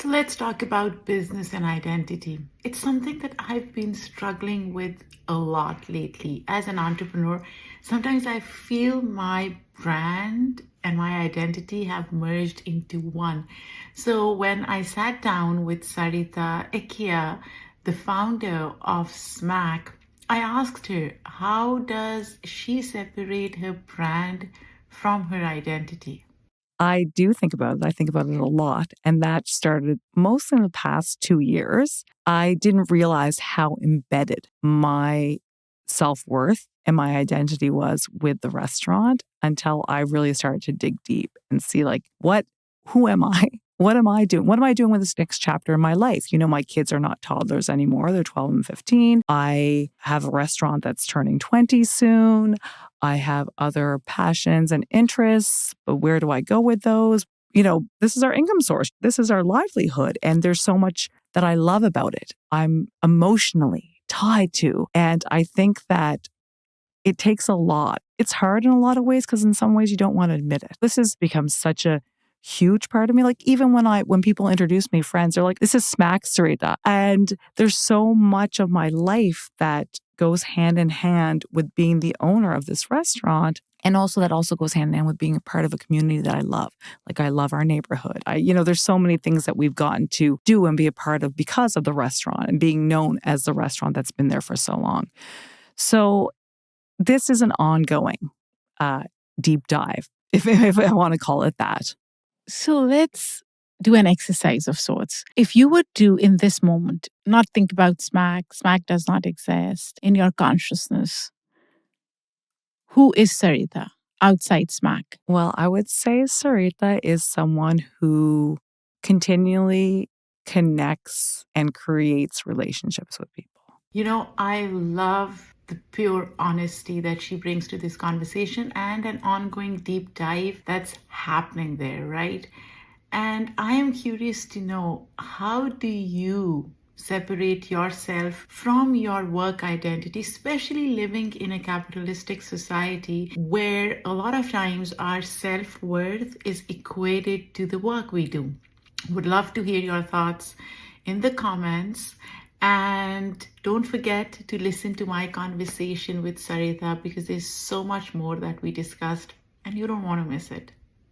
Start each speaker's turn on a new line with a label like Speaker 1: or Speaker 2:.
Speaker 1: So let's talk about business and identity. It's something that I've been struggling with a lot lately. As an entrepreneur, sometimes I feel my brand and my identity have merged into one. So when I sat down with Sarita Ekya, the founder of Smack, I asked her, how does she separate her brand from her identity?
Speaker 2: I do think about it. I think about it a lot. And that started mostly in the past 2 years. I didn't realize how embedded my self worth and my identity was with the restaurant until I really started to dig deep and see, like, who am I? What am I doing? What am I doing with this next chapter in my life? My kids are not toddlers anymore. They're 12 and 15. I have a restaurant that's turning 20 soon. I have other passions and interests, but where do I go with those? This is our income source. This is our livelihood. And there's so much that I love about it. I'm emotionally tied to. And I think that it takes a lot. It's hard in a lot of ways because in some ways you don't want to admit it. This has become such a huge part of me. Like even when people introduce me, friends are like, this is Smack Sarita. And there's so much of my life that goes hand in hand with being the owner of this restaurant. And also that also goes hand in hand with being a part of a community that I love. Like I love our neighborhood. There's so many things that we've gotten to do and be a part of because of the restaurant and being known as the restaurant that's been there for so long. So this is an ongoing deep dive, if I want to call it that.
Speaker 3: So let's do an exercise of sorts. If you were to, in this moment, not think about Smack does not exist in your consciousness, who is Sarita outside Smack?
Speaker 2: Well, I would say Sarita is someone who continually connects and creates relationships with people.
Speaker 1: I love the pure honesty that she brings to this conversation and an ongoing deep dive that's happening there, right? And I am curious to know, how do you separate yourself from your work identity, especially living in a capitalistic society where a lot of times our self-worth is equated to the work we do? Would love to hear your thoughts in the comments. And don't forget to listen to my conversation with Sarita because there's so much more that we discussed and you don't want to miss it.